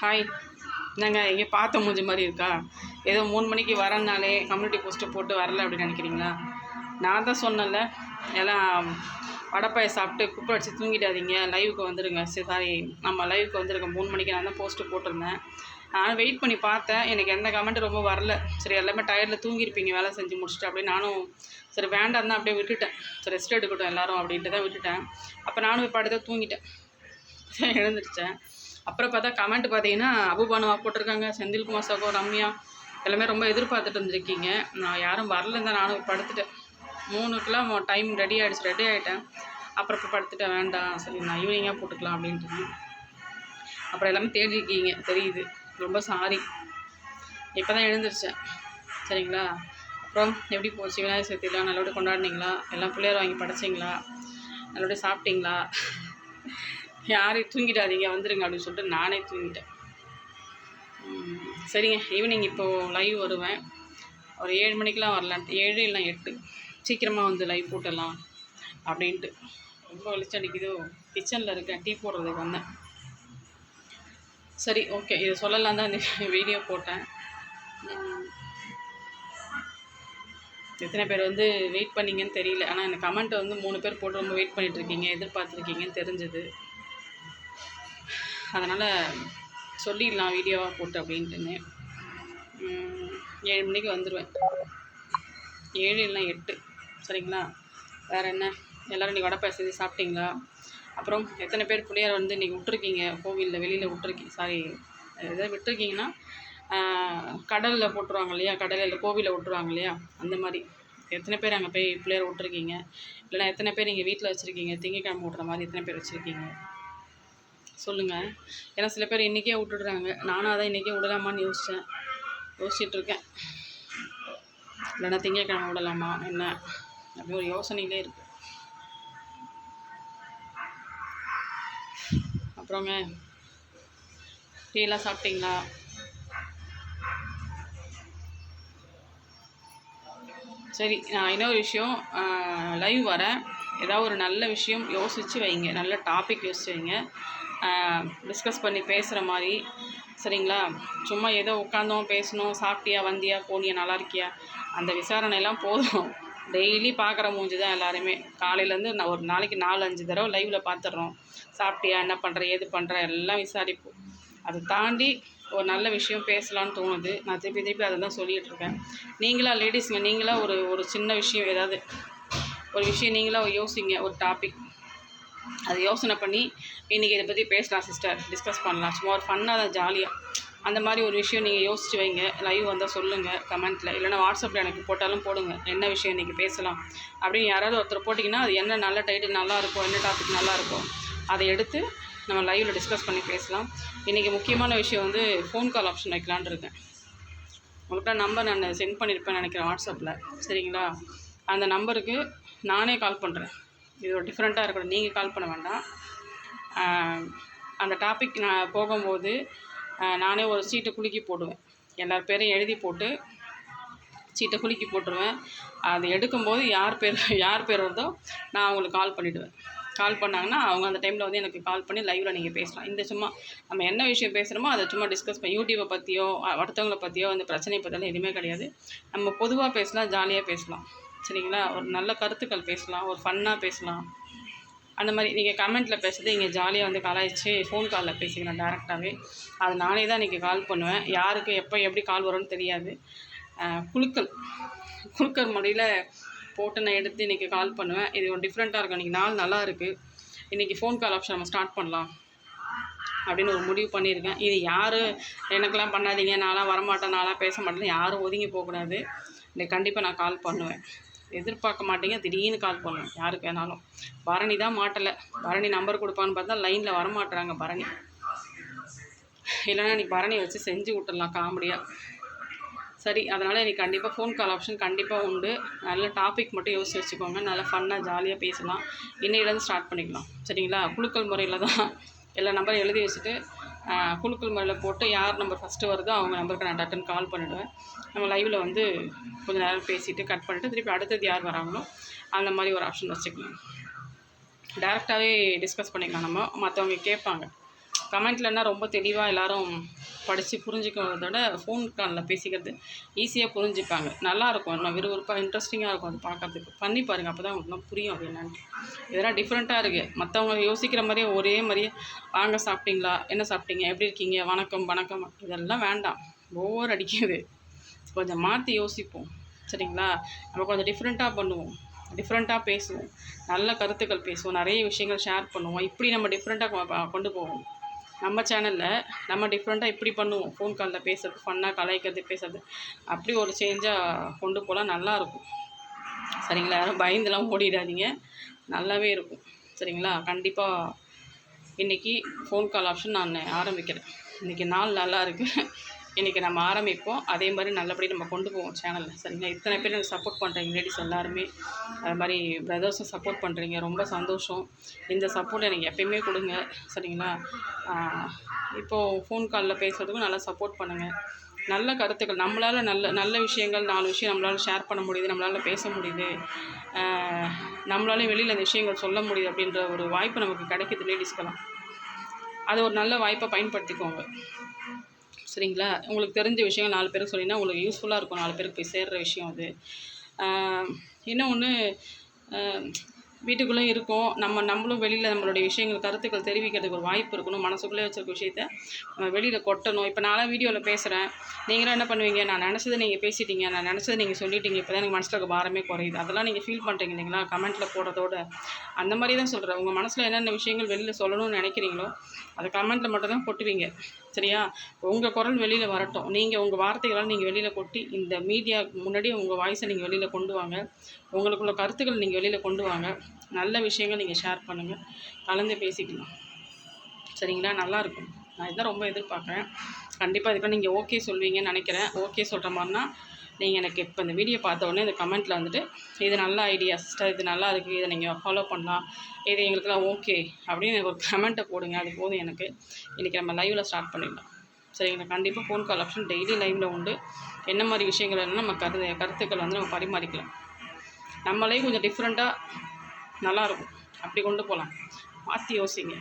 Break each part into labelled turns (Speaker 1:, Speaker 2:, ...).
Speaker 1: Hi. என்னங்க எங்கே பார்த்த மூஞ்சி மாதிரி இருக்கா? ஏதோ 3 மணிக்கு வரேன்னாலே கம்யூனிட்டி போஸ்ட்டு போட்டு வரல அப்படின்னு நினைக்கிறீங்களா? நான் தான் சொன்னேன்ல, எல்லாம் வடப்பாயை சாப்பிட்டு குப்பை அடித்து தூங்கிடாதீங்க, லைவுக்கு வந்துடுங்க. சாரி, நம்ம லைவுக்கு வந்துருங்க. 3 மணிக்கு நான் தான் போஸ்ட்டு போட்டிருந்தேன். நானும் வெயிட் பண்ணி பார்த்தேன், எனக்கு எந்த கமெண்ட்டும் ரொம்ப வரல. சரி, எல்லாமே டயர்டில் தூங்கியிருப்பீங்க வேலை செஞ்சு முடிச்சுட்டு அப்படின்னு நானும் சரி வேண்டாம் தான் அப்படியே விட்டுட்டேன். சரி, ரெஸ்ட் எடுக்கட்டும் எல்லோரும் அப்படின்ட்டு தான் விட்டுட்டேன். அப்போ நானும் இப்போ அடுத்த தூங்கிட்டேன், எழுந்திரிச்சேன். அப்புறம் பார்த்தா கமெண்ட் பார்த்தீங்கன்னா அபுபானுவா போட்டிருக்காங்க, செந்தில்குமார் சகோ, ரம்யா எல்லாமே ரொம்ப எதிர்பார்த்துட்டு இருந்திருக்கீங்க. நான் யாரும் வரலன்னு தான் நானும் படுத்துட்டேன். 3க்குலாம் டைம் ரெடி ஆகிட்டேன். அப்புறம் இப்போ படுத்துட்டேன், வேண்டாம் சரி நான் ஈவினிங்காக போட்டுக்கலாம் அப்படின்ட்டு. அப்புறம் எல்லாமே தேடிருக்கீங்க தெரியுது, ரொம்ப சாரி. இப்போ தான் எழுந்திரிச்சேன். சரிங்களா? அப்புறம் எப்படி போச்சு விநாயகர் சதுர்த்திலாம்? நல்லபடியாக கொண்டாடினீங்களா? எல்லாம் பிள்ளையார் வாங்கி படைச்சிங்களா? நல்லபடியாக சாப்பிட்டீங்களா? யாரையும் தூங்கிடாதீங்க, வந்துடுங்க அப்படின்னு சொல்லிட்டு நானே தூங்கிட்டேன். சரிங்க, ஈவினிங் இப்போது லைவ் வருவேன். ஒரு 7 மணிக்கெலாம் வரலான்ட்டு, 7 இல்லை 8 சீக்கிரமாக வந்து லைவ் போட்டலாம் அப்படின்ட்டு. ரொம்ப வெளிச்சம் அடிக்குதோ, கிச்சனில் இருக்கேன், டீ போடுறதுக்கு வந்தேன். சரி, ஓகே, இதை சொல்லலாம் தான் இந்த வீடியோ போட்டேன். எத்தனை பேர் வந்து வெயிட் பண்ணிங்கன்னு தெரியல, ஆனால் எனக்கு கமெண்ட்டை வந்து 3 பேர் போட்டு ரொம்ப வெயிட் பண்ணிகிட்ருக்கீங்க, எதிர்பார்த்துருக்கீங்கன்னு தெரிஞ்சது. அதனால் சொல்லிடலாம் வீடியோவாக போட்டு அப்படின்ட்டுன்னு. 7 மணிக்கு வந்துடுவேன், 7 இல்லை 8. சரிங்களா? வேறு என்ன, எல்லோரும் இன்றைக்கி வடை பாயாசம் சாப்பிட்டீங்களா? அப்புறம் எத்தனை பேர் பிள்ளையார் வந்து இன்றைக்கி விட்டுருக்கீங்க கோவிலில், வெளியில் விட்டுருக்கீங்க, சாரி எதாவது விட்டுருக்கீங்கன்னா கடலில் போட்டுருவாங்க இல்லையா, கடலில் கோவிலில் விட்டுருவாங்க இல்லையா, அந்த மாதிரி எத்தனை பேர் அங்கே போய் பிள்ளையார் விட்டுருக்கீங்க? இல்லைனா எத்தனை பேர் நீங்கள் வீட்டில் வச்சுருக்கீங்க, திங்கக்கிழமை விட்ற மாதிரி எத்தனை பேர் வச்சுருக்கீங்க சொல்லுங்கள். ஏன்னா சில பேர் இன்றைக்கே விட்டுடுறாங்க. நானும் அதான் இன்றைக்கே விடலாமான்னு யோசிச்சுட்ருக்கேன். இல்லைனா திங்கக்கிழமை விடலாமா என்ன அப்படி ஒரு யோசனையிலே இருக்குது. அப்புறங்க டீலாம் சாப்பிட்டீங்களா? சரி, நான் இன்னொரு விஷயம், லைவ் வரேன். ஏதாவது ஒரு நல்ல விஷயம் யோசித்து வைங்க, நல்ல டாபிக் யோசிச்சு வைங்க, டிஸ்கஸ் பண்ணி பேசுகிற மாதிரி. சரிங்களா? சும்மா ஏதோ உட்காந்தோம் பேசணும், சாப்பிட்டியா வந்தியா போனியா நல்லா இருக்கியா, அந்த விசாரணையெல்லாம் போதும். டெய்லி பார்க்குற மூஞ்சி தான் எல்லாருமே. காலையிலேருந்து நான் ஒரு நாளைக்கு 4-5 தடவை லைவில் பார்த்துட்றோம். சாப்பிட்டியா, என்ன பண்ணுற, ஏது பண்ணுற, எல்லாம் விசாரிப்போம். அதை தாண்டி ஒரு நல்ல விஷயம் பேசலான்னு தோணுது. நான் திருப்பி அதை தான் சொல்லிகிட்ருக்கேன். நீங்களாக லேடிஸுங்க, நீங்களாக ஒரு சின்ன விஷயம், ஏதாவது ஒரு விஷயம் நீங்களாக யோசிங்க, ஒரு டாபிக், அதை யோசனை பண்ணி இன்றைக்கி இதை பற்றி பேசலாம் சிஸ்டர், டிஸ்கஸ் பண்ணலாம், சும்மா ஒரு ஃபன்னாக தான், ஜாலியாக அந்த மாதிரி ஒரு விஷயம் நீங்கள் யோசிச்சு வைங்க. லைவ் வந்தால் சொல்லுங்கள் கமெண்ட்டில், இல்லைனா வாட்ஸ்அப்பில் எனக்கு போட்டாலும் போடுங்க, என்ன விஷயம் இன்றைக்கி பேசலாம் அப்படின்னு. யாராவது ஒருத்தர் போட்டிங்கன்னா அது என்ன நல்ல டைட்டில் நல்லாயிருக்கும், என்ன டாபிக் நல்லாயிருக்கும், அதை எடுத்து நம்ம லைவில் டிஸ்கஸ் பண்ணி பேசலாம். இன்றைக்கி முக்கியமான விஷயம் வந்து ஃபோன் கால் ஆப்ஷன் வைக்கலான்னு இருக்கேன். உங்கள்கிட்ட நம்பர் நான் சென்ட் பண்ணியிருப்பேன்னு நினைக்கிறேன் வாட்ஸ்அப்பில். சரிங்களா? அந்த நம்பருக்கு நானே கால் பண்ணுறேன். இது ஒரு டிஃப்ரெண்ட்டாக இருக்கணும், நீங்கள் கால் பண்ண வேண்டாம். அந்த டாபிக் நான் போகும்போது நானே ஒரு சீட்டை குலுக்கி போடுவேன், எல்லார் பேரையும் எழுதி போட்டு சீட்டை குலுக்கி போட்டுருவேன். அது எடுக்கும்போது யார் பேர் வருதோ நான் அவங்களுக்கு கால் பண்ணிவிடுவேன். கால் பண்ணாங்கன்னா அவங்க அந்த டைமில் வந்து எனக்கு கால் பண்ணி லைவில் நீங்கள் பேசலாம். இந்த சும்மா நம்ம என்ன விஷயம் பேசுகிறோமோ அதை சும்மா டிஸ்கஸ் பண்ணி, யூடியூப்பை பற்றியோ அடுத்தவங்களை பற்றியோ அந்த பிரச்சனையை பற்றியெல்லாம் எதுவுமே கிடையாது. நம்ம பொதுவாக பேசலாம், ஜாலியாக பேசலாம். சரிங்களா? ஒரு நல்ல கருத்துக்கள் பேசலாம், ஒரு ஃபன்னாக பேசலாம். அந்த மாதிரி நீங்கள் கமெண்ட்டில் பேசுகிறது இங்கே ஜாலியாக வந்து கலாய்ச்சி ஃபோன் காலில் பேசிக்கிறேன் டேரெக்டாகவே. அது நானே தான் இன்றைக்கி கால் பண்ணுவேன். யாருக்கு எப்போ எப்படி கால் வரும்னு தெரியாது. குழுக்கள் முறையில் போட்டு நான் எடுத்து இன்றைக்கி கால் பண்ணுவேன். இது ஒரு டிஃப்ரெண்ட்டாக இருக்கும். இன்றைக்கி நாள் நல்லா இருக்குது. இன்றைக்கி ஃபோன் கால் ஆப்ஷன் நம்ம ஸ்டார்ட் பண்ணலாம் அப்படின்னு ஒரு முடிவு பண்ணியிருக்கேன். இது யார் எனக்கெல்லாம் பண்ணாதீங்க, நான்லாம் வரமாட்டேன், நான்லாம் பேச மாட்டேன், யாரும் ஒதுங்கி போகக்கூடாது. இன்றைக்கி கண்டிப்பாக நான் கால் பண்ணுவேன். எதிர்பார்க்க மாட்டீங்க, திடீர்னு கால் பண்ணுவேன் யாருக்கு வேணாலும். பரணி தான் மாட்டலை, பரணி நம்பர் கொடுப்பான்னு பார்த்தா லைனில் வரமாட்டுறாங்க பரணி. இல்லைனா நீ பரணி வச்சு செஞ்சு விட்டுடலாம் காமெடியாக. சரி, அதனால் எனக்கு கண்டிப்பாக ஃபோன் கால் ஆப்ஷன் கண்டிப்பாக உண்டு. நல்ல டாபிக் மட்டும் யோசிச்சு வச்சுக்கோங்க, நல்லா ஃபன்னாக ஜாலியாக பேசலாம். இன்னையிலேருந்து ஸ்டார்ட் பண்ணிக்கலாம். சரிங்களா? குலுக்கல் முறையில் தான் எல்லா நம்பரும் எழுதி வச்சுட்டு குலுக்கல் முறையில் போட்டு யார் நம்பர் ஃபஸ்ட்டு வருதோ அவங்க நம்பருக்கு நான் டக்குன்னு கால் பண்ணிவிடுவேன். நம்ம லைவில் வந்து கொஞ்சம் நேரம் பேசிவிட்டு கட் பண்ணிவிட்டு திருப்பி அடுத்தது யார் வராங்களோ அந்த மாதிரி ஒரு ஆப்ஷன் வச்சுக்கலாம். டேரெக்டாகவே டிஸ்கஸ் பண்ணிக்கலாம். நம்ம மற்றவங்க கேட்பாங்க, கமெண்ட்லன்னா ரொம்ப தெளிவாக எல்லோரும் படித்து புரிஞ்சுக்கிறதோட ஃபோன் காலில் பேசிக்கிறது ஈஸியாக புரிஞ்சுப்பாங்க. நல்லாயிருக்கும், இன்னும் விறுவிறுப்பாக இன்ட்ரெஸ்டிங்காக இருக்கும் அது பார்க்குறதுக்கு. பண்ணி பாருங்கள், அப்போ தான் உங்களுக்கு புரியும் அது என்னன்னு. இதெல்லாம் டிஃப்ரெண்ட்டாக இருக்குது. மற்றவங்க யோசிக்கிற மாதிரியே ஒரே மாதிரியே வாங்க சாப்பிட்டீங்களா, என்ன சாப்பிட்டீங்க, எப்படி இருக்கீங்க, வணக்கம் வணக்கம், இதெல்லாம் வேண்டாம், போர் அடிக்குது. கொஞ்சம் மாற்றி யோசிப்போம், சரிங்களா? நம்ம கொஞ்சம் டிஃப்ரெண்ட்டாக பண்ணுவோம், டிஃப்ரெண்ட்டாக பேசுவோம், நல்ல கருத்துக்கள் பேசுவோம், நிறைய விஷயங்கள் ஷேர் பண்ணுவோம். இப்படி நம்ம டிஃப்ரெண்ட்டாக கொண்டு போவோம். நம்ம சேனலில் நம்ம டிஃப்ரெண்ட்டாக இப்படி பண்ணுவோம். ஃபோன் காலில் பேசுகிறது, ஃபன்னாக கலாய்க்கிறது, பேசுகிறது, அப்படி ஒரு சேஞ்சாக கொண்டு போகலாம். நல்லாயிருக்கும், சரிங்களா? யாரும் பயந்துலாம் ஓடிடாதீங்க, நல்லாவே இருக்கும், சரிங்களா? கண்டிப்பாக இன்றைக்கி ஃபோன் கால் ஆப்ஷன் நான் ஆரம்பிக்கிறேன். இன்றைக்கி நாள் நல்லா இருக்குது. இன்றைக்கி நம்ம ஆரம்பிப்போம். அதே மாதிரி நல்லபடியாக நம்ம கொண்டு போவோம் சேனலில், சரிங்களா? இத்தனை பேர் எனக்கு சப்போர்ட் பண்ணுறீங்க லேடிஸ் எல்லாருமே, அது மாதிரி பிரதர்ஸும் சப்போர்ட் பண்ணுறீங்க, ரொம்ப சந்தோஷம். இந்த சப்போர்ட் எனக்கு எப்பயுமே கொடுங்க, சரிங்களா? இப்போது ஃபோன் காலில் பேசுகிறதுக்கும் நல்லா சப்போர்ட் பண்ணுங்கள். நல்ல கருத்துக்கள், நம்மளால் நல்ல நல்ல விஷயங்கள் 4 விஷயம் நம்மளால் ஷேர் பண்ண முடியுது, நம்மளால் பேச முடியுது, நம்மளாலே வெளியில் அந்த விஷயங்கள் சொல்ல முடியுது அப்படின்ற ஒரு வாய்ப்பு நமக்கு கிடைக்கிது லேடிஸ்க்கெல்லாம். அது ஒரு நல்ல வாய்ப்பை பயன்படுத்திக்கோங்க, சரிங்களா? உங்களுக்கு தெரிஞ்ச விஷயம் 4 பேருக்கு சொன்னீங்கன்னா உங்களுக்கு யூஸ்ஃபுல்லாக இருக்கும், 4 பேருக்கு போய் சேர்கிற விஷயம் அது. இன்னொன்று, வீட்டுக்குள்ளே இருக்கோம், நம்மளும் வெளியில் நம்மளுடைய விஷயங்கள் கருத்துக்கள் தெரிவிக்கிறதுக்கு ஒரு வாய்ப்பு இருக்கணும். மனசுக்குள்ளே வச்சுருக்க விஷயத்த நம்ம வெளியில் கொட்டணும். இப்போ நான்லாம் வீடியோவில் பேசுகிறேன், நீங்களும் என்ன பண்ணுவீங்க, நான் நினச்சதை நீங்கள் பேசிட்டீங்க, நான் நினச்சதை நீங்கள் சொல்லிட்டீங்க, இப்போ தான் எனக்கு மனசில் இருக்க பாரமே குறையுது, அதெல்லாம் நீங்கள் ஃபீல் பண்ணுறீங்க இல்லைங்களா கமெண்ட்டில் போடுறதோட? அந்த மாதிரி தான் சொல்கிறேன். உங்கள் மனசில் என்னென்ன விஷயங்கள் வெளியில் சொல்லணும்னு நினைக்கிறீங்களோ அதை கமெண்ட்டில் மட்டும் தான் கொட்டுவீங்க, சரியா? உங்கள் குரல் வெளியில் வரட்டும், நீங்கள் உங்கள் வார்த்தைகளால் நீங்கள் வெளியில் கொட்டி இந்த மீடியாவுக்கு முன்னாடியே உங்கள் வாய்ஸை நீங்கள் வெளியில் கொண்டு வாங்க, உங்களுக்குள்ள கருத்துக்கள் நீங்கள் வெளியில் கொண்டு வாங்க, நல்ல விஷயங்கள் நீங்கள் ஷேர் பண்ணுங்கள், கலந்து பேசிக்கலாம், சரிங்களா? நல்லாயிருக்கும். நான் இதான் ரொம்ப எதிர்பார்க்குறேன். கண்டிப்பாக இதுக்கு நீங்கள் ஓகே சொல்வீங்கன்னு நினைக்கிறேன். ஓகே சொல்கிற மாதிரினா நீங்கள் எனக்கு இப்போ இந்த வீடியோ பார்த்த உடனே இந்த கமெண்ட்டில் வந்துட்டு இது நல்ல ஐடியா சிஸ்டர், இது நல்லா இருக்குது, இதை நீங்கள் ஃபாலோ பண்ணலாம், இது எங்களுக்கெல்லாம் ஓகே அப்படின்னு எனக்கு ஒரு கமெண்ட்டை போடுங்க. அது போதும் எனக்கு. இன்றைக்கி நம்ம லைவில் ஸ்டார்ட் பண்ணிடலாம், சரிங்களா? கண்டிப்பாக ஃபோன் கால் ஆப்ஷன் டெய்லி லைவில் உண்டு. என்ன மாதிரி விஷயங்கள் வேணும்னா நம்ம கருத்துக்கள் வந்து நம்ம பரிமாறிக்கலாம். நம்மளே கொஞ்சம் டிஃப்ரெண்ட்டாக நல்லாயிருக்கும், அப்படி கொண்டு போகலாம். மாற்றி யோசிங்க.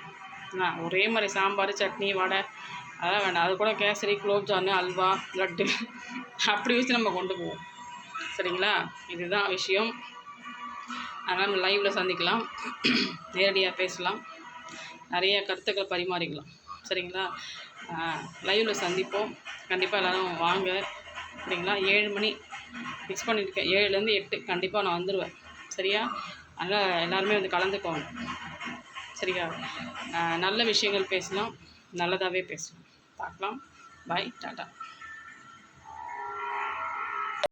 Speaker 1: ஒரே மாதிரி சாம்பார், சட்னி, வடை அதெல்லாம் வேண்டாம். அது கூட கேசரி, குலோப்ஜாமு, அல்வா, லட்டு அப்படி வச்சு நம்ம கொண்டு போவோம், சரிங்களா? இதுதான் விஷயம். அதனால் நம்ம லைவில் சந்திக்கலாம், நேரடியாக பேசலாம், நிறைய கருத்துக்களை பரிமாறிக்கலாம், சரிங்களா? லைவில் சந்திப்போம். கண்டிப்பாக எல்லோரும் வாங்க, சரிங்களா? 7 மணி ஃபிக்ஸ் பண்ணியிருக்கேன், 7லேருந்து 8 கண்டிப்பாக நான் வந்துடுவேன், சரியா? அதனால் எல்லாருமே வந்து கலந்துக்கோங்க, சரியா? நல்ல விஷயங்கள் பேசலாம், நல்லதாகவே பேசலாம். பார்க்கலாம். பாய், டாட்டா.